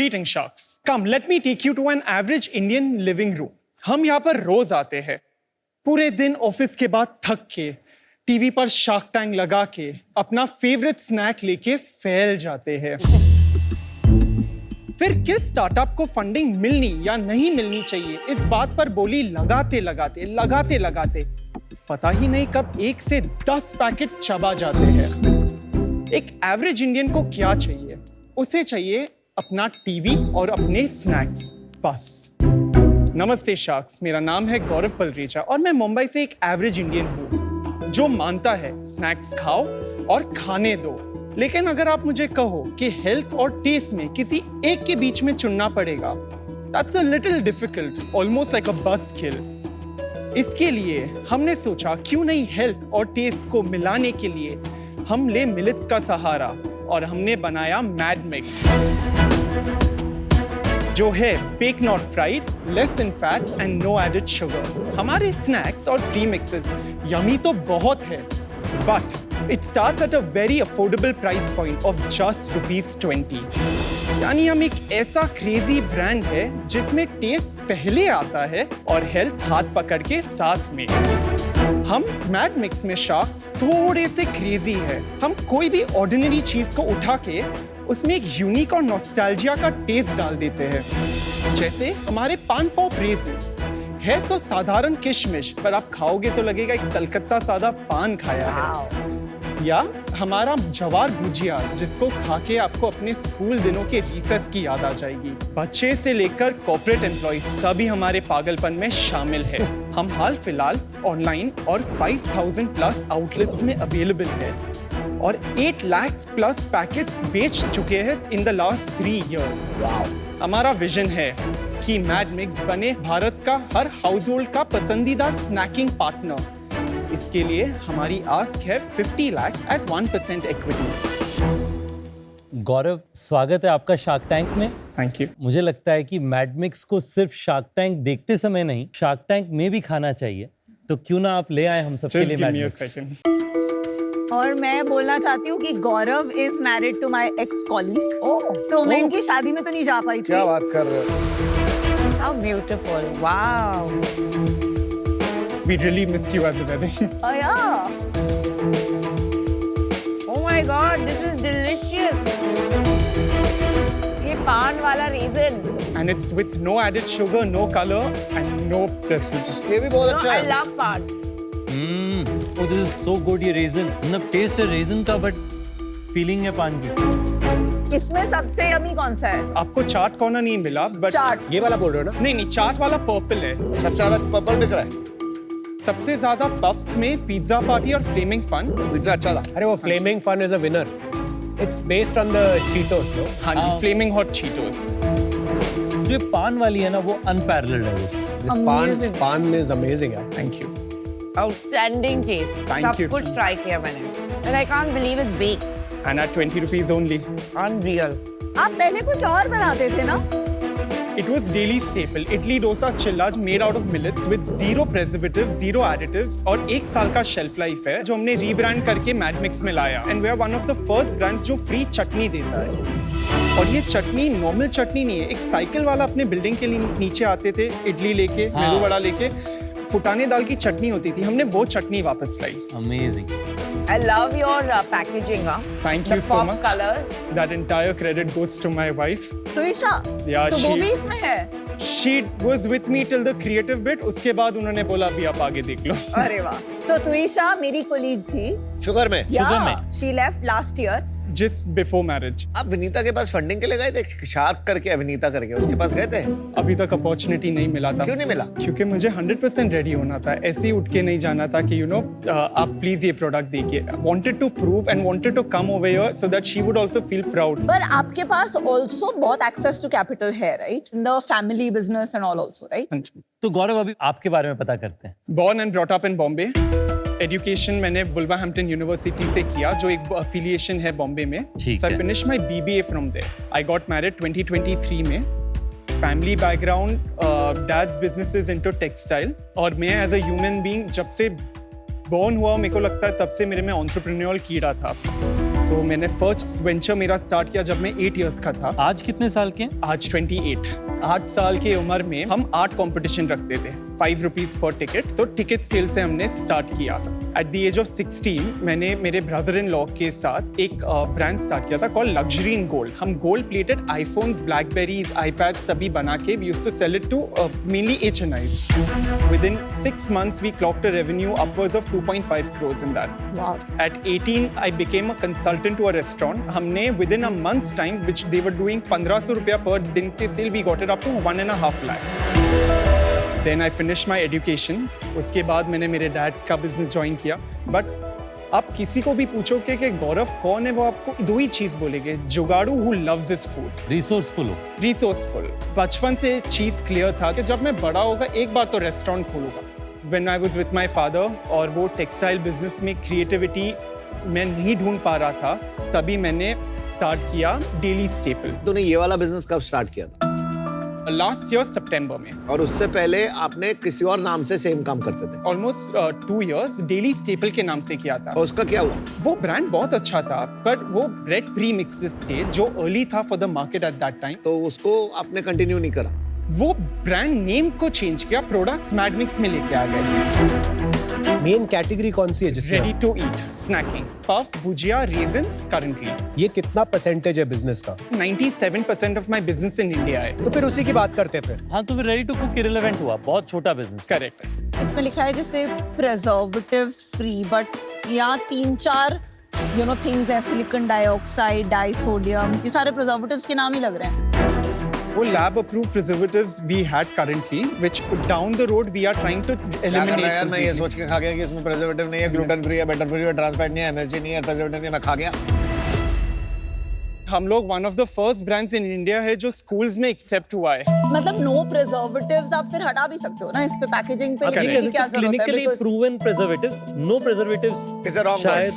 Greetings, sharks. Come, let me take you to an average Indian living room. हम यहाँ पर रोज आते हैं, पूरे दिन ऑफिस के बाद थक के, टीवी पर शार्क टैंक लगा के, अपना फेवरेट स्नैक लेके फैल जाते हैं। फिर किस स्टार्टअप को फंडिंग मिलनी या नहीं मिलनी चाहिए, इस बात पर बोली लगाते लगाते पता ही नहीं कब 1 से 10 पैकेट चबा जाते हैं। एक एवरेज इंडियन को क्या चाहिए? उसे चाहिए अपना टीवी और अपने स्नैक्स, बस। नमस्ते शार्क्स, मेरा नाम है गौरव पलरेचा और मैं मुंबई से एक एवरेज इंडियन हूँ जो मानता है स्नैक्स खाओ और खाने दो। लेकिन अगर आप मुझे कहो कि हेल्थ और टेस्ट में किसी एक के बीच में चुनना पड़ेगा, that's a little difficult, almost like a buzzkill। इसके लिए हमने सोचा क्यों नहीं हेल्थ और टेस्ट को मिलाने के लिए हम ले मिलेट्स का सहारा और हमने बनाया मैड मिक्स, जो है bake not fried, less in fat and no added sugar. हमारे स्नैक्स और प्री मिक्सेस यमी तो बहुत है, but it starts at a very affordable price point of just ₹20। यानी हम एक ऐसा क्रेजी ब्रांड है जिसमें टेस्ट पहले आता है और हेल्थ हाथ पकड़ के साथ में। हम मैड मिक्स में शार्क्स थोड़े से क्रेजी है। हम कोई भी ऑर्डिनरी चीज को उठा के उसमें एक यूनिक और नॉस्टैल्जिया का टेस्ट डाल देते हैं। जैसे हमारे पान पॉप रेजिन्स है तो साधारण किशमिश, पर आप खाओगे तो लगेगा एक कलकत्ता सादा पान खाया है। या हमारा जवार भुजिया, जिसको खा के आपको अपने स्कूल दिनों के रिसेस की याद आ जाएगी। बच्चे से लेकर कॉर्पोरेट एम्प्लॉय सभी हमारे पागलपन में शामिल है। हम हाल फिलहाल ऑनलाइन और 5000 प्लस आउटलेट्स में अवेलेबल है और 8 लाख प्लस पैकेट्स बेच चुके हैं इन द लास्ट 3 इयर्स। हमारा विजन है कि मैड मिक्स बने भारत का हर हाउस होल्ड का पसंदीदा स्नैकिंग पार्टनर। इसके लिए हमारी आस्क है 50 लाख एट 1% इक्विटी। गौरव, स्वागत है आपका शार्क टैंक में। Thank you. मुझे लगता है कि मैड मिक्स को सिर्फ शार्क टैंक देखते समय नहीं, शार्क टैंक में भी खाना चाहिए। तो क्यों ना आप ले आए हम सबके लिए मैड मिक्स। और मैं बोलना चाहती हूँ कि Gaurav is married to my ex colleague. तो मैं इनकी शादी में तो नहीं जा पाई थी। क्या बात कर रहे हो? How beautiful! Wow! We really missed you at the wedding. Oh yeah! Oh my God, this is delicious. ये पान वाला raisin. And it's with no added sugar, no color and no preservative. ये भी बहुत अच्छा I है। love पान. Oh, this is so good ये रेजिन। मतलब टेस्ट है रेजिन का, बट फीलिंग है पान की। इसमें सबसे यमी कौन सा है? आपको चाट कॉर्नर नहीं मिला, बट चाट। ये वाला बोल रहे हो ना? नहीं, चाट वाला पर्पल है। सबसे ज्यादा पर्पल बिक रहा है। सबसे ज्यादा पफ्स में पिज्जा पार्टी और फ्लेमिंग फन। पिज्जा अच्छा था। अरे वो flaming fun is a winner. It's based on the Cheetos, no? हाँ जी, फ्लेमिंग हॉट चीटोस। जो ये पान वाली है ना, वो अनपैरेलल्ड है। दिस पान इज अमेजिंग यार। Thank you. Outstanding taste. Thank सब you, कुछ sir. ट्राई किया मैंने। And I can't believe it's baked. And at 20 rupees only. Unreal. आप पहले कुछ और बनाते थे ना? It was daily staple. Idli dosa chilla made out of millets with zero preservatives, zero additives और 1 साल का shelf life है, जो हमने रीब्रांड करके मैड मिक्स में लाया। And we are one of the first brands जो फ्री चटनी देता है। और ये चटनी नॉर्मल चटनी नहीं है। एक साइकिल वाला अपने बिल्डिंग के नीचे आते थे, इडली लेके, मेदू वड़ा लेके, फुटाने दाल की चटनी होती थी। हमने वो चटनी वापस लाई। Amazing. I love your packaging. Thank The you so pop much. colors. That entire credit goes to my wife. तुइशा, Yeah, तो वो she- भी इसमें है? She was with me till the creative bit. उसके बाद उन्होंने बोला अभी आप आगे देख लो। अरे वाह। So तुइशा मेरी colleague थी। शुगर में। Sugar में। She left last year. Just before marriage. आप विनीता के पास फंडिंग के लिए गए थे? शार्क करके विनीता करके उसके पास गए थे? अभी तक अपॉर्चुनिटी नहीं मिला था। क्यों नहीं मिला? क्योंकि मुझे 100% रेडी होना था। ऐसे ही उठ के नहीं जाना था कि आप प्लीज ये प्रोडक्ट देखिए। Wanted to prove and wanted to come over here so that she would also feel proud. पर आपके पास also बहुत access to capital है, right? In the family business and all also, right? तो गौरव, अभी आपके बारे में पता करते हैं। Born and brought up in Bombay. Education मैंने वुल्वरहैम्पटन यूनिवर्सिटी से किया, जो एक अफिलिएशन है बॉम्बे में। ठीक So I है। finished my BBA from there. I got married 2023 में। Family background, dad's business is into textile. और मैं एज अ ह्यूमन बीइंग जब से बॉर्न हुआ, मेरे को लगता है तब से मेरे में एंटरप्रेन्योरियल कीड़ा था। So मैंने फर्स्ट वेंचर मेरा स्टार्ट किया जब मैं 8 इयर्स का था। आज कितने साल के हैं? आज 28। 8 साल की उम्र में हम आर्ट कंपटीशन रखते थे, 5 रुपीज पर टिकट। तो टिकट सेल से हमने स्टार्ट किया था। एट द एज ऑफ 16 मैंने मेरे ब्रदर इन लॉ के साथ एक ब्रांड स्टार्ट किया था कॉल्ड लग्जरी इन गोल्ड। हम gold plated iPhones, BlackBerrys, iPads सभी बना के we used to sell it to mainly HNIs। Within 6 months we clocked a revenue upwards of 2.5 crores in that. Wow. At 18 I became a consultant to a restaurant. हमने within a month's time, which they were doing 1500 रुपया per दिन के cell, we got it up to 1.5 lakh. Then I finished my education. उसके बाद मैंने मेरे dad का business join किया। बट आप किसी को भी पूछोगे कि गौरव कौन है, वो आपको दो ही चीज बोलेंगे, जुगाड़ू who loves his food. Resourceful हो। रिसोर्सफुल। बचपन से चीज क्लियर था कि जब मैं बड़ा होगा एक बार तो रेस्टोरेंट खोलूंगा। When I was with my father और वो टेक्सटाइल बिजनेस में क्रिएटिविटी मैं नहीं ढूंढ पा रहा था, तभी मैंने स्टार्ट किया डेली स्टेपल। तूने ये वाला बिजनेस कब स्टार्ट किया था? लास्ट ईयर सितंबर में। और उससे पहले आपने किसी और नाम से सेम काम करते थे? ऑलमोस्ट 2 इयर्स डेली स्टेपल के नाम से किया था। और उसका क्या हुआ? वो ब्रांड बहुत अच्छा था, बट वो ब्रेड प्री मिक्सेस थे जो अर्ली था for the market at that time. तो उसको आपने कंटिन्यू नहीं करा? वो ब्रांड नेम को चेंज किया, प्रोडक्ट्स मैड मिक्स में लेके आ गए। मेन कैटेगरी कौन सी है जिसमें? Ready to eat, snacking, puff, bhujia, ranges currently. ये कितना परसेंटेज है बिजनेस का? 97% of my business in India है। तो फिर उसी की बात करते हैं फिर। हाँ, तो फिर रेडी टू कुक इररिलेवेंट हुआ, बहुत छोटा बिजनेस। करेक्ट। इसमें लिखा है जैसे प्रिजर्वेटिव्स फ्री, बट यहाँ 3-4 थिंग्स है, सिलिकॉन डाइऑक्साइड, डाइसोडियम, ये सारे प्रिजर्वेटिव्स के नाम ही लग रहे हैं। वो lab approved preservatives we had currently, which down the road we are trying to eliminate. यार मैं ये सोच के खा गया कि इसमें प्रिजर्वेटिव नहीं है, ग्लूटेन फ्री है, बटर फ्री है, ट्रांस फैट नहीं है, MSG नहीं है, प्रिजर्वेटिव नहीं है, मैं खा गया। हम लोग one of the first brands in India है जो स्कूल्स में एक्सेप्ट हुआ है। मतलब नो प्रिजर्वेटिव्स आप फिर हटा भी सकते हो ना, इस पे पैकेजिंग पे लिखने की क्या जरूरत है? Clinically proven preservatives, no preservatives It's a wrong शायद।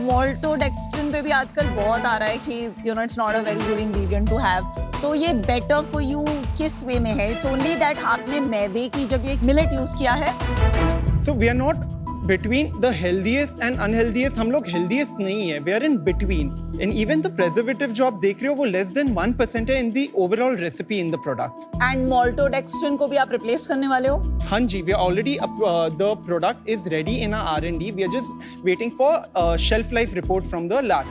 मॉल्टोडेक्स्ट्रिन पे भी आजकल बहुत आ रहा है कि it's not a very good ingredient to have. तो ये बेटर फॉर यू किस वे में है? इट्स ओनली दैट आपने मैदे की जगह मिलेट यूज किया है। So we are not between the healthiest and unhealthiest. हम लोग healthiest नहीं है, we are in between. And even the preservative जो आप देख रहे हो वो less than 1% है in the overall recipe in the product. And maltodextrin को भी आप रिप्लेस करने वाले हो? हाँ जी, we are already the product is ready in our R&D. We are just waiting for shelf life report from the lab.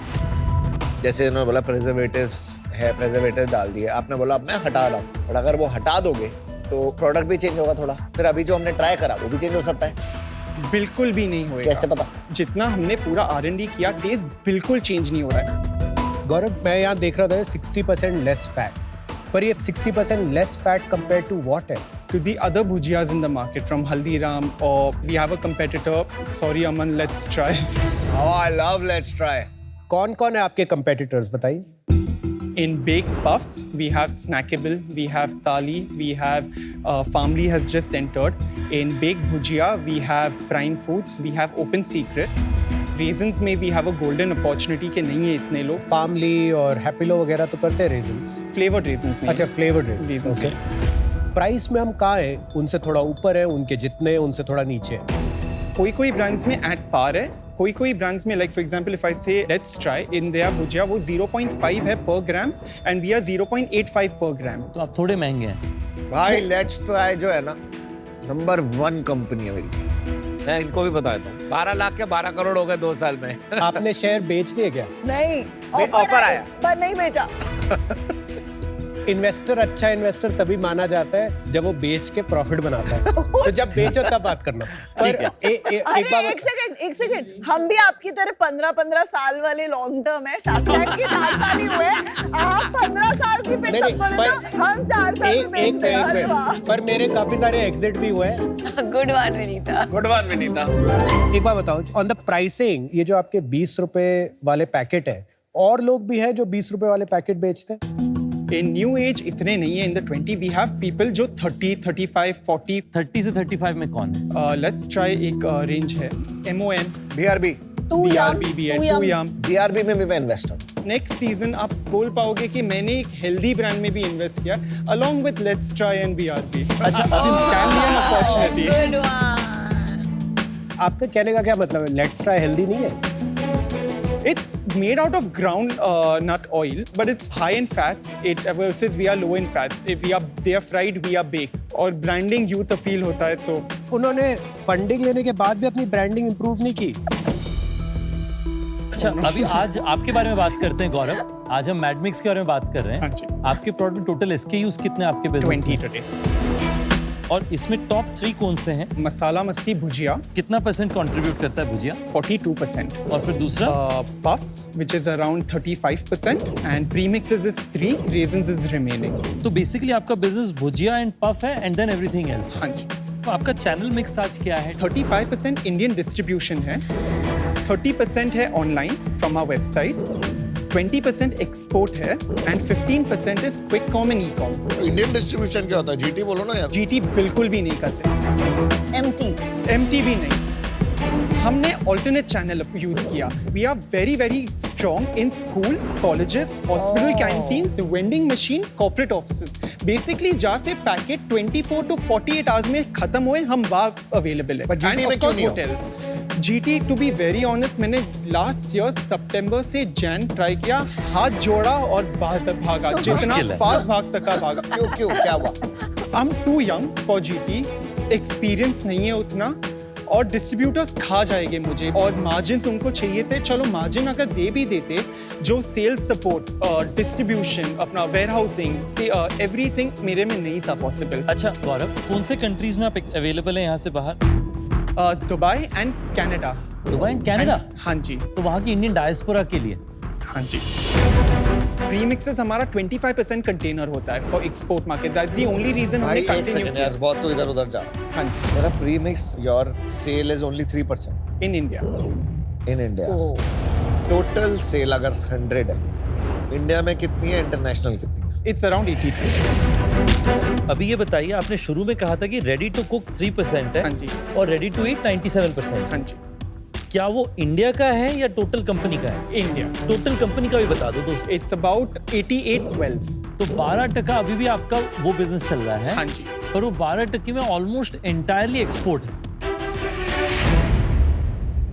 जैसे इन्होंने बोला प्रिजर्वेटिव्स है, प्रिजर्वेटिव डाल दिए, आपने बोला अब मैं हटा रहा हूँ, और अगर वो हटा दोगे तो प्रोडक्ट भी चेंज होगा थोड़ा। फिर अभी जो हमने ट्राई करा वो भी चेंज हो सकता है? बिल्कुल भी नहीं होएगा। कैसे पता? जितना हमने पूरा R&D किया, टेस्ट बिल्कुल चेंज नहीं हो रहा है। गौरव, मैं यहाँ देख रहा था 60% लेस फैट, पर ये 60% less fat compare to what है? To the other bhujiyas in the market from Haldiram, or we have a competitor. Sorry Aman, let's try. Oh, I love let's try. कौन-कौन है आपके कंपेटिटर्स बताइए? In baked puffs, we have Snackable, we have Thali, we have Family has just entered. In baked bhujia, we have Prime Foods, we have Open Secret. Raisins में we have a golden opportunity के नहीं है इतने लोग। Family और हैप्पीलो वगैरह तो करते हैं रेजिन्स। Flavored raisins नहीं। अच्छा, flavoured resins. Raisins okay. Price में हम कहाँ है? उनसे थोड़ा ऊपर है, उनके जितने, उनसे थोड़ा नीचे है। कोई ब्रांड्स में at par है, कोई ब्रांड्स में, like for example if I say let's try, in their bhujia वो 0.5 है per gram and we are 0.85 per gram. तो आप थोड़े महंगे हैं। भाई लेट्स ट्राई जो है ना, नंबर 1 कंपनी है मेरी। मैं इनको भी बता देता हूँ, 12 लाख के 12 करोड़ हो गए 2 साल में। आपने शेयर बेच दिए क्या? नहीं, ऑफर आया पर नहीं बेचा। इन्वेस्टर अच्छा इन्वेस्टर तभी माना जाता है जब वो बेच के प्रॉफिट बनाता है। तो जब बेचो तब बात करना। पर एक सेकंड, हम भी आपकी तरह 15 साल वाले लॉन्ग टर्म है। शार्क टैंक के 4 साल ही हुए, आप 15 साल की पे नहीं, बोले तो हम 4 साल में बेच रहे हैं। अरे वाह। पर मेरे काफी सारे एग्जिट भी हुए हैं। Good one Vinita. Good one Vinita. एक बात बताओ, ऑन द प्राइसिंग, ये जो आपके 20 रुपए वाले पैकेट है, और लोग भी हैं जो 20 रुपए वाले पैकेट बेचते हैं? In new age इतने नहीं है, in the 20 we have people जो 30, 35, 40. 30 से 35 में कौन है? Let's try एक रेंज है MON, BRB BRB भी है, 2 BRB में भी मैं इन्वेस्टर। नेक्स्ट सीजन आप बोल पाओगे कि मैंने एक हेल्दी ब्रांड में भी इन्वेस्ट किया along with Let's Try and BRB. अच्छा, can be an opportunity. Good one. आपका कहने का क्या मतलब है? लेट्स ट्राई हेल्दी नहीं है? It's made out of ground nut oil, but it's high in fats. It versus we are low in fats. If they are fried, we are baked. और branding youth appeal होता है तो उन्होंने funding लेने के बाद भी अपनी ब्रांडिंग इंप्रूव नहीं की। अच्छा, अभी आज आपके बारे में बात करते हैं गौरव। आज हम मैडमिक्स के बारे में बात कर रहे हाँ हैं। जी। आपके प्रोडक्ट टोटल SKUs कितने हैं आपके बिजनेस 20 में? today. और इसमें टॉप 3 कौन से हैं? मसाला मस्ती भुजिया कितना % कंट्रीब्यूट करता है भुजिया? 42%. और फिर दूसरा Puffs, which is around 35%, and premixes is 3, raisins is remaining. तो बेसिकली आपका बिजनेस भुजिया एंड पफ है एंड देन एवरीथिंग एल्स। हाँ जी। तो आपका चैनल मिक्स आज क्या है? 35% इंडियन डिस्ट्रीब्यूशन है, 30% है online from our website, 20% export है and 15% is quick com and e com. Indian distribution क्या होता है? जीटी बोलो ना यार। जीटी बिल्कुल भी नहीं करते, एमटी भी नहीं। हमने ऑल्टरनेट चैनल यूज किया। We are very very strong in school, colleges, hospital canteens, vending machine, corporate offices. Basically जहाँ से पैकेट 24 to 48 आवर्स में खत्म हुए, हम वहाँ अवेलेबल है। But GT में क्यों नहीं हो? Hotels GT, to be very honest, मैंने लास्ट ईयर सितंबर से जैन ट्राई किया, हाथ जोड़ा और भागा, जितना मुश्किल है। फास्ट भाग सका भागा। क्यों क्या हुआ? I am too young for GT, experience नहीं है उतना, और डिस्ट्रीब्यूटर्स खा जाएंगे मुझे, और मार्जिन उनको चाहिए थे। चलो मार्जिन अगर दे भी देते, जो सेल्स सपोर्ट, डिस्ट्रीब्यूशन, अपना वेयर हाउसिंग, एवरीथिंग मेरे में नहीं था पॉसिबल। अच्छा गौरव, कौन से कंट्रीज में आप अवेलेबल हैं यहाँ से बाहर? Dubai and Canada. Dubai and Canada? हाँ जी, तो वहाँ की इंडियन डायस्पोरा के लिए हाँ जी। प्रीमिक्सेस हमारा 25% कंटेनर होता है for export market. That's the only reason भाई हमने एक सेकंड कंटिन्यू यार, बहुत तो इधर उधर जा। हाँ जी, मेरा premix your sale is only 3% in India. In India. Total sale अगर 100 है, इंडिया में कितनी है, इंटरनेशनल कितनी है? It's around 80-20। अभी ये बताइए, आपने शुरू में कहा था कि रेडी टू कुक 3% है हाँ जी। और रेडी टू ईट 97%। हाँ जी, क्या वो इंडिया का है या टोटल कंपनी का है? इंडिया। टोटल कंपनी का भी बता दो दोस्त। It's about 88-12। तो 12% अभी भी आपका वो बिजनेस चल रहा है। हाँ जी। पर वो 12% में ऑलमोस्ट एंटायरली एक्सपोर्ट है।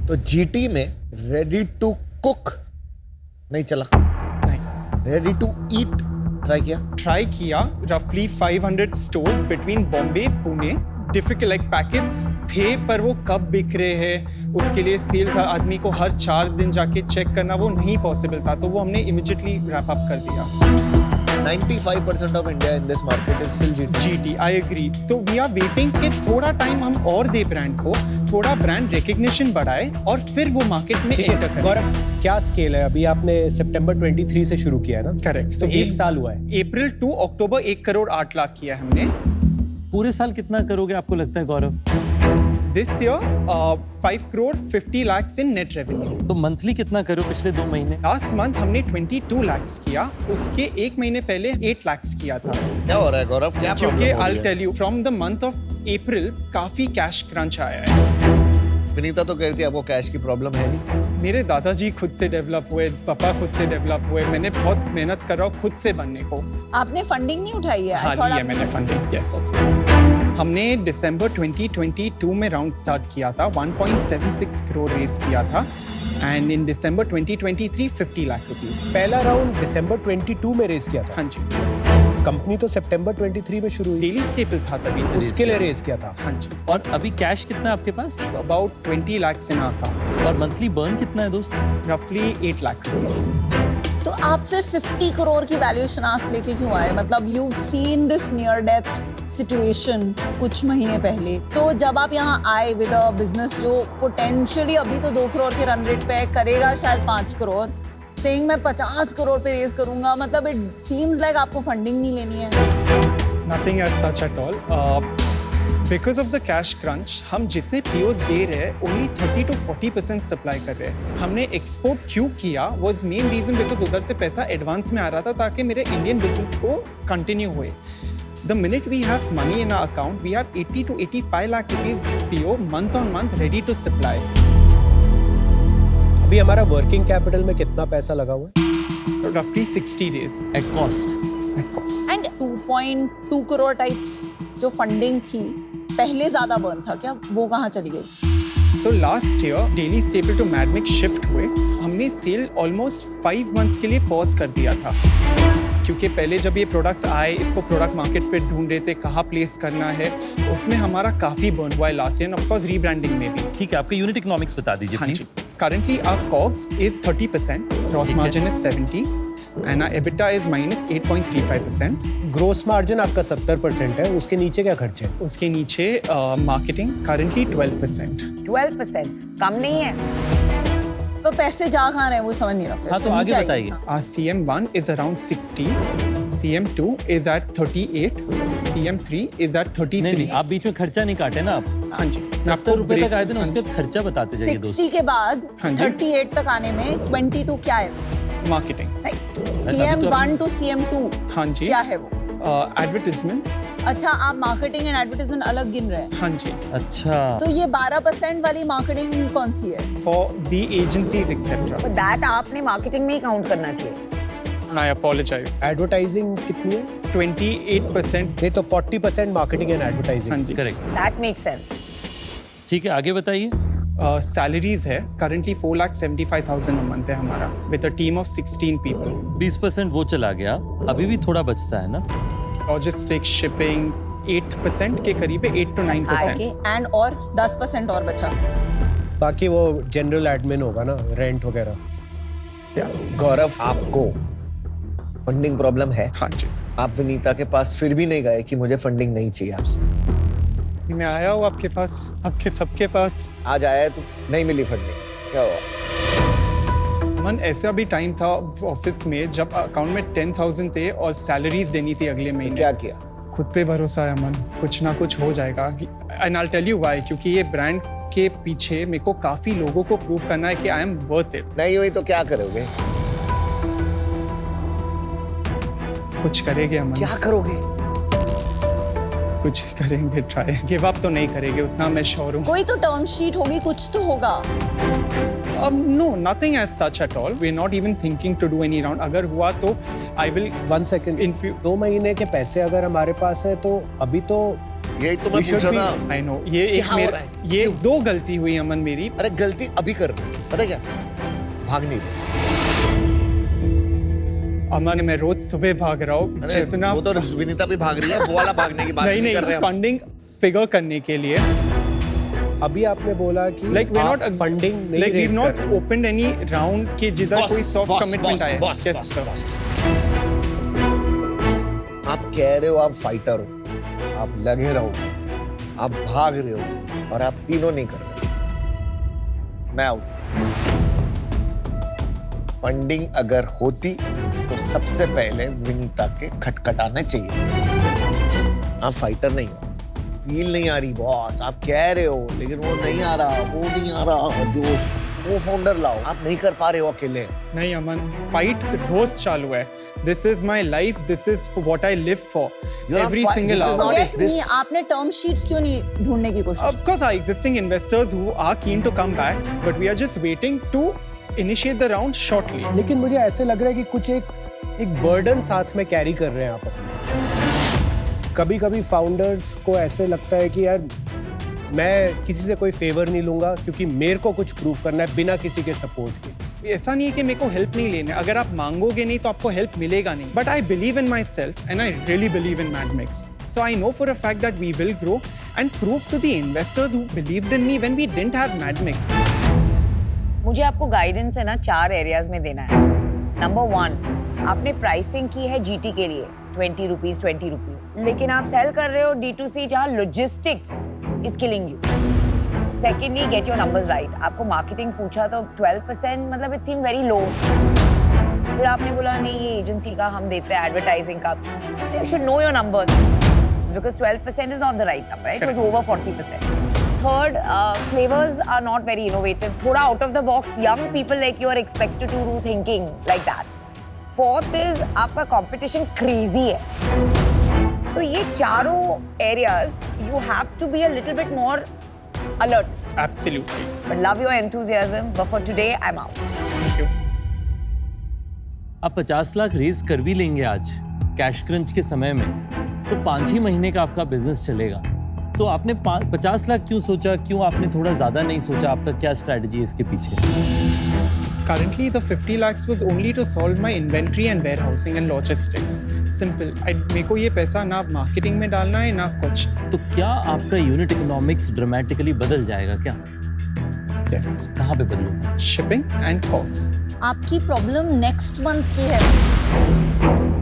तो जीटी में रेडी टू कुक नहीं चला, नहीं, रेडी टू ईट ट्राई किया? ट्राई किया। रफली 500 stores between Bombay, Pune. Difficult like packets थे, पर वो कब बिक रहे हैं, उसके लिए सेल्स आदमी को हर 4 दिन जाके चेक करना, वो नहीं पॉसिबल था, तो वो हमने इमिडिएटली रैप अप कर दिया। 95% of India in this market is still GT. GT, I agree. तो वी आर वेटिंग कि थोड़ा टाइम हम और दे ब्रांड को, थोड़ा ब्रांड रिकग्निशन बढ़ाए और फिर वो मार्केट में ठीक एंटर है करें। गौरव, क्या स्केल है? अभी आपने सितंबर 23 से शुरू किया है ना? करेक्ट। तो 1 साल हुआ है। अप्रैल टू अक्टूबर 1 करोड़ 8 लाख किया है हमने। पूरे साल कितना करोगे आपको लगता है Gaurav? This year 5 crore 50 lakhs in net revenue. तो मंथली कितना करो पिछले 2 महीने? लास्ट मंथ हमने 22 lakhs किया, उसके 1 महीने पहले 8 lakhs किया था। क्या हो रहा है गौरव? क्या क्योंकि प्रॉब्लम हो आई रही है? Tell you, from the month of April काफी कैश क्रंच आया है। विनीता तो कहती है आपको कैश की प्रॉब्लम है नहीं। मेरे दादाजी खुद से डेवलप हुए, पापा खुद से डेवलप हुए, मैंने बहुत मेहनत कर रहा हूँ खुद से बनने को। आपने फंडिंग नहीं उठाई है? हाँ, I thought ली है आपने- मैंने फंडिंग, यस। हमने दिसंबर 2022 में राउंड स्टार्ट किया था, 1.76 करोड़ रेस किया था, and in December 2023 50 lakh rupees. पहला राउंड दिसंबर 22 में रेस किया था। हाँ जी, कंपनी तो सितंबर 23 में शुरू हुई, डेली स्टेपल था तभी। उसके लिए रेस किया था। हाँ जी, और अभी कैश कितना है आपके पास? अबाउट 20 lakhs इन अकाउंट, और मंथली बर्न कितना है दोस्त? रफली 8 लाख रुपीस। तो आप फिर 50 करोड़ की वैल्यूएशन आज लेके क्यों आए? मतलब you seen this near death situation कुछ महीने पहले, तो जब आप यहाँ आए विद अ बिजनेस जो पोटेंशियली अभी तो 2 करोड़ के रन रेट पे करेगा शायद 5 करोड़, सेइंग मैं 50 करोड़ पे रेस करूंगा, मतलब इट सीम्स लाइक आपको फंडिंग नहीं लेनी है। Nothing as such at all. Because of the cash crunch, हम जितने POs दे रहे हैं, only 30 to 40% सप्लाई कर रहे हैं। हमने एक्सपोर्ट क्यों किया was main reason because उधर से पैसा एडवांस में आ रहा था ताकि मेरे इंडियन बिजनेस को कंटिन्यू हुए। The minute we have money in our account, we have 80 to 85 lakh rupees PO month on month ready to supply. अभी हमारा वर्किंग कैपिटल में कितना पैसा लगा हुआ है? Roughly 60 days at cost? at cost. And 2.2 crore types जो फंडिंग थी पहले ज्यादा बर्न था क्या? वो कहाँ चली गई? तो last year daily staple to Madmix shift हुए। हमने सेल ऑलमोस्ट 5 मंथ्स के लिए पॉज कर दिया था, क्योंकि पहले जब ये प्रोडक्ट्स आए, इसको प्रोडक्ट मार्केट फिट ढूंढ रहे थे, कहाँ प्लेस करना है, उसमें हमारा काफ़ी बर्न हुआ है last year, of course rebranding में भी। ठीक है, आपका यूनिट इकोनॉमिक्स बता दीजिए हाँ जी, please. currently our COGS is 30%, gross ठीक है। margin is 70, and our EBITDA is minus 8.35%. Gross margin आपका 70% है, उसके नीचे क्या खर्चे हैं? उसके नीचे मार्केटिंग currently 12%. 12% कम नहीं है। तो पैसे जा कहाँ रहे हैं वो समझ नहीं रहा फिर। हाँ, तो नीचे आगे आइए। बताइए। Our CM1 is around 60, CM2 is at 38, CM3 is at 33. नहीं नहीं, आप बीच में खर्चा नहीं काटे ना आप। हाँ जी, मैं 70 आपको रुपए तक break- आए थे ना, हाँ उसके बाद खर्चा बताते जाइए दोस्त। 60 के बाद हाँ जी। 38 तक आने में 22 क्या है? जी, marketing. CM1 to CM2 हाँ जी, क्या है वो? advertisements. अच्छा, आप मार्केटिंग एंड एडवर्टाइजमेंट अलग गिन रहे हैं। हाँ जी, अच्छा, तो ये 12% वाली मार्केटिंग कौन सी है? for the agencies etc. तो दैट आपने मार्केटिंग में ही काउंट करना चाहिए। I apologize. एडवर्टाइजिंग कितनी है? 28%. नहीं तो 40% मार्केटिंग एंड एडवर्टाइजिंग। हाँ जी, करेक्ट। That make sense. ठीक है, आगे बताइए। सैलरीज है करंटली 4,75,000 a month है हमारा, with a team of 16 people. 20% वो चला गया, अभी भी थोड़ा बचता है ना। लॉजिस्टिक्स, शिपिंग 8% के करीब है, 8 to 9%. ओके, एंड और 10% और बचा। बाकी वो जनरल एडमिन होगा ना, रेंट वगैरह। Yeah. गौरव, आपको फंडिंग प्रॉब्लम है? हाँ जी, आप विनीता के पास फिर भी नहीं गए कि मुझे फंडिंग नहीं चाहिए आपसे? मैं आया हूँ आपके पास, आपके सबके पास. आज आया है तो नहीं मिली फंडिंग, क्या हुआ? मन ऐसा भी टाइम था ऑफिस में जब अकाउंट में 10,000 थे और सैलरीज देनी थी अगले महीने. क्या किया? खुद पे भरोसा है मन, कुछ ना कुछ हो जाएगा. And I tell you why, क्योंकि ये ब्रांड के पीछे मेरे को काफी लोगों को प्रूव करना है कि आई एम वर्थ इट. नहीं हुई तो क्या करोगे? कुछ करेंगे अमन, क्या करोगे? कुछ करेंगे, ट्राई. गिव अप तो नहीं करेंगे, उतना मैं श्योर हूँ. कोई तो टर्म शीट होगी, कुछ तो होगा। No, nothing as such at all. We're not even thinking to do any round. अगर हुआ तो I will 1 second, in few. 2 महीने के पैसे अगर हमारे पास है तो अभी तो यही तो मैं We should पूछा be- था। I know. ये एक क्या हो मेरा, रहा है? ये क्यों? 2 गलती हुई अमन मेरी. अरे गलती अभी कर रहे हो, पता क्या? भाग नहीं रहे। अमन, मैं रोज सुबह भाग रहा हूँ अरे जितना. वो तो विनीता भी भाग रही है, वो वाला भागने की बात नहीं नहीं कर नहीं, रहे हम। फंडिंग फिगर करने के लिए. अभी आपने बोला कि Like we're आप not फंडिंग नहीं like we've रेज कर not रहे। opened any round के जिधर कोई soft commitment आया. Boss, Yes, boss, sir. Boss. आप कह रहे हो आप फाइटर हो, आप लगे रहो, आप भाग रहे हो और आप तीनों नहीं कर रहे। मैं आउट। फंडिंग अगर होती तो सबसे पहले विनीता के खटखटाना चाहिए। आप फाइटर नहीं हो, फील नहीं आ रही बॉस, आप कह रहे हो लेकिन वो नहीं आ रहा, वो नहीं आ रहा, जो वो फाउंडर लाओ, आप नहीं कर पा रहे हो अकेले। नहीं अमन, फाइट रोज चालू है. This is my life. This is for what I live for. You're not Every fight- single this is hour. not Forget this- me, आपने टर्म शीट्स क्यों नहीं ढूंढने की कोशिश? Of course, our existing investors who are keen to come back, but we are just waiting to initiate the round shortly. लेकिन मुझे ऐसे लग रहा है कि कुछ एक बर्डन साथ में कैरी कर रहे हैं आप अपने। कभी कभी फाउंडर्स को ऐसे लगता है कि यार मैं किसी से कोई फेवर नहीं लूंगा क्योंकि मेरे को कुछ प्रूव करना है बिना किसी के सपोर्ट के। ऐसा नहीं है कि मेरे को हेल्प नहीं लेना है. अगर आप मांगोगे नहीं तो आपको हेल्प मिलेगा नहीं. But I believe in myself and I really believe in Madmix. So I know for a fact that we will grow and prove to the investors who believed in me when we didn't have Madmix. मुझे आपको guidance है ना 4 areas में देना है। Number 1, आपने pricing की है जीटी के लिए 20 रुपीज 20 रुपीज, लेकिन आप सेल कर रहे हो D2C जहाँ logistics is killing you. Secondly, get your numbers right. आपको मार्केटिंग पूछा तो 12%, मतलब इट सीम वेरी लो। फिर आपने बोला नहीं ये एजेंसी का हम देते हैं एडवर्टाइजिंग का। You should know your numbers because 12% is not the right number, it was over 40%. Third, flavors are not very innovative. थोड़ा out of the box, young people like you are expected to do thinking like that. Fourth is आपका competition crazy है. तो ये चारों areas you have to be a little bit more alert. Absolutely. But love your enthusiasm. But for today, I'm out. Thank you. आप 50 lakh raise कर भी लेंगे आज कैश क्रंच के समय में, तो 5 ही महीने का आपका बिजनेस चलेगा. तो आपने 50 लाख क्यों सोचा? क्यों आपने थोड़ा ज्यादा नहीं सोचा? आपका क्या स्ट्रैटेजी है इसके पीछे? Currently, the 50 lakhs was only to solve my inventory and warehousing and logistics. Simple. मेरे को ये पैसा ना marketing में डालना है ना कुछ. तो क्या आपका यूनिट इकोनॉमिक्स ड्रामेटिकली बदल जाएगा क्या? Yes. कहाँ पे बदलेगा? Shipping and COGS. आपकी प्रॉब्लम नेक्स्ट मंथ की है.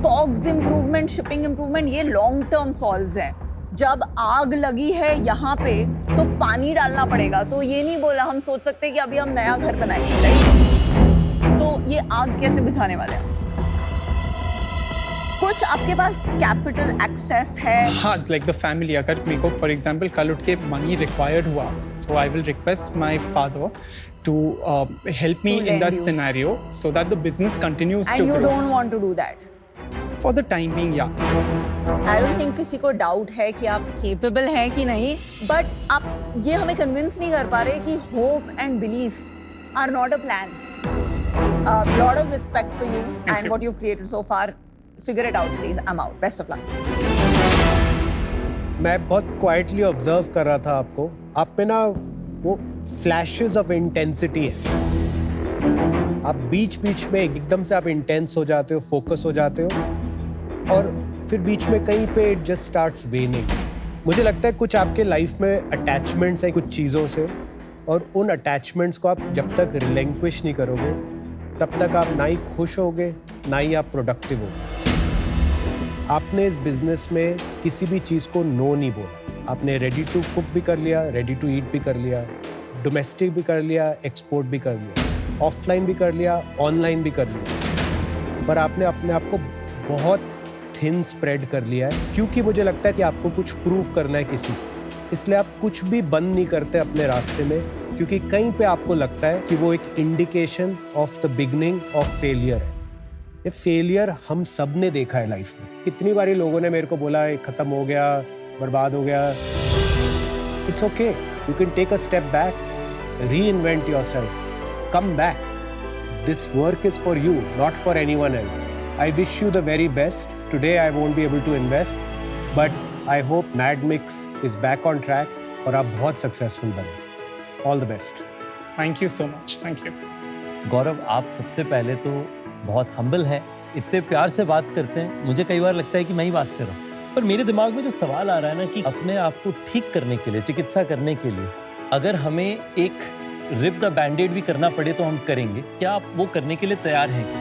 कॉग्स इम्प्रूवमेंट, शिपिंग इम्प्रूवमेंट, ये लॉन्ग टर्म सॉल्व्स हैं. जब आग लगी है यहाँ पे तो पानी डालना पड़ेगा. तो ये नहीं बोला हम सोच सकते कि अभी हम नया घर बनाएंगे, राइट? तो ये आग कैसे बुझाने वाले हैं? कुछ आपके पास कैपिटल एक्सेस है? हाँ, like the family. अगर मेरे को for example कल उठ के money required हुआ, so I will request my father to help me To in that lend you. scenario so that the business continues And to you grow. don't want to do that. For the time being, yeah. I don't think किसी को doubt है कि आप capable हैं कि नहीं, but आप ये हमें कन्विंस नहीं कर पा रहे कि hope and belief are not a plan. Lot of respect for you and you. What you have created so far. Figure it out please. I am out. Best of luck. मैं बहुत quietly observe कर रहा था आपको. आप में ना वो फ्लैशेस ऑफ इंटेंसिटी है. आप बीच बीच में एकदम से आप इंटेंस हो जाते हो, फोकस हो जाते हो, और फिर बीच में कहीं पे इट जस्ट स्टार्ट्स वेनिंग. मुझे लगता है कुछ आपके लाइफ में अटैचमेंट्स हैं कुछ चीज़ों से, और उन अटैचमेंट्स को आप जब तक रिलेंक्विश नहीं करोगे तब तक आप ना ही खुश होगे ना ही आप प्रोडक्टिव होगे. आपने इस बिजनेस में किसी भी चीज़ को नो नहीं बोला. आपने रेडी टू कुक भी कर लिया, रेडी टू ईट भी कर लिया, डोमेस्टिक भी कर लिया, एक्सपोर्ट भी कर लिया, ऑफलाइन भी कर लिया, ऑनलाइन भी कर लिया. पर आपने अपने आप को बहुत थिन स्प्रेड कर लिया है, क्योंकि मुझे लगता है कि आपको कुछ प्रूव करना है किसी को. इसलिए आप कुछ भी बंद नहीं करते अपने रास्ते में, क्योंकि कहीं पे आपको लगता है कि वो एक indication of the beginning of failure है. ये फेलियर हम सब ने देखा है लाइफ में. कितनी बारी लोगों ने मेरे को बोला है खत्म हो गया, बर्बाद हो गया. It's okay, you can take a step back, reinvent yourself, come back. This work is for you, not for anyone else. I wish you the very best. Today I won't be able to invest, but I hope Madmix is back on track और आप बहुत successful बने. All the best. Thank you so much. Thank you. गौरव, आप सबसे पहले तो बहुत humble हैं, इतने प्यार से बात करते हैं. मुझे कई बार लगता है कि मैं ही बात कर रहा हूँ, पर मेरे दिमाग में जो सवाल आ रहा है ना कि अपने आप को ठीक करने के लिए, चिकित्सा करने के लिए, अगर हमें एक रिप द बैंडेड भी करना पड़े तो हम करेंगे. क्या आप वो करने के लिए तैयार हैं क्या?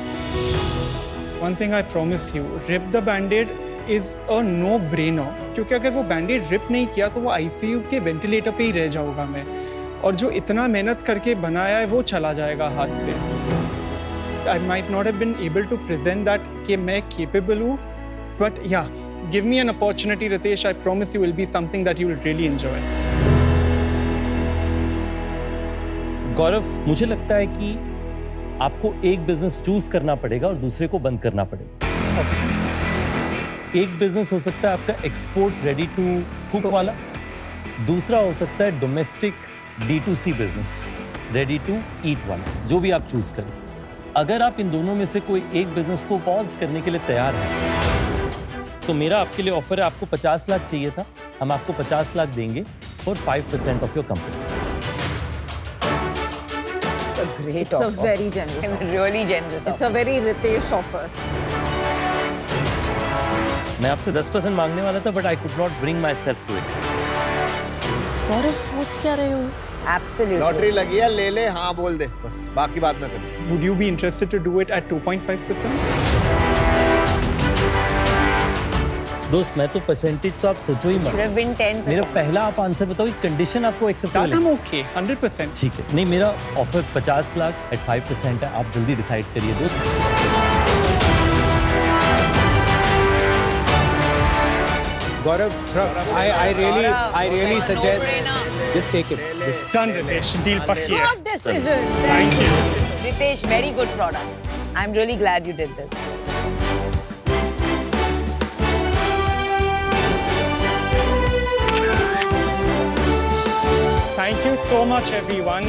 One thing I promise you, rip the band-aid is a no-brainer. क्योंकि अगर वो बैंडेड रिप नहीं किया तो वो ICU के वेंटिलेटर पे ही रह जाऊंगा मैं, और जो इतना मेहनत करके बनाया है वो चला जाएगा हाथ से. I might not have been able to present that कि मैं capable हूँ, but yeah, give me an opportunity, Ritesh. I promise you will be something that you will really enjoy. गौरव, मुझे लगता है कि आपको एक बिजनेस चूज करना पड़ेगा और दूसरे को बंद करना पड़ेगा. एक बिजनेस हो सकता है आपका एक्सपोर्ट रेडी टू कुक वाला, दूसरा हो सकता है domestic D2C business ready to eat वाला, जो भी आप चूज करें. अगर आप इन दोनों में से कोई एक बिजनेस को पॉज करने के लिए तैयार हैं तो मेरा आपके लिए ऑफर है. आपको 50 लाख चाहिए था, हम आपको 50 लाख देंगे for 5% of your company. It's a great It's offer. a very generous offer. Really generous It's offer. a very Ritesh offer. मैं आपसे 10% मांगने वाला था, but I could not bring myself to it. Gaurav, सोच क्या रहे हो? Absolutely. लॉटरी लगी है, ले ले, हाँ बोल दे, बस बाकी बात मैं करूँ. Would you be interested to do it at 2.5%? दोस्त, मैं तो परसेंटेज तो आप सोचो ही Should मत. have been 10%. मेरा पहला आप आंसर बताओ, कंडीशन आपको एक्सेप्टेबल That है? I'm okay, 100%. ठीक है. नहीं, मेरा ऑफर 50 लाख एट 5% है. आप जल्दी डिसाइड करिए दोस्त. Gaurav, I really Gaurav, suggest no-brainer. just take it. Just Done, Ritesh. Deal पक्की है. Good decision. Thank you. Ritesh, very good products. I'm really glad you did this. Thank you so much, everyone.